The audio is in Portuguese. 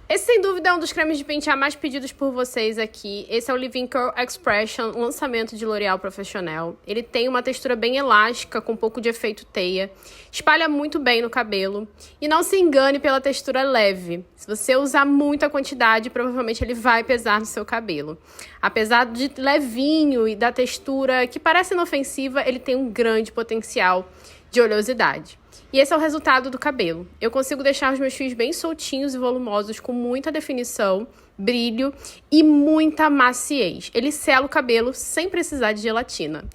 Esse, sem dúvida, é um dos cremes de pentear mais pedidos por vocês aqui. Esse é o Leave-In Curl Expression, lançamento de L'Oréal Professionnel. Ele tem uma textura bem elástica, com um pouco de efeito teia. Espalha muito bem no cabelo. E não se engane pela textura leve. Se você usar muita quantidade, provavelmente ele vai pesar no seu cabelo. Apesar de levinho e da textura que parece inofensiva, ele tem um grande potencial de oleosidade. E esse é o resultado do cabelo. Eu consigo deixar os meus fios bem soltinhos e volumosos, com muita definição, brilho e muita maciez. Ele sela o cabelo sem precisar de gelatina.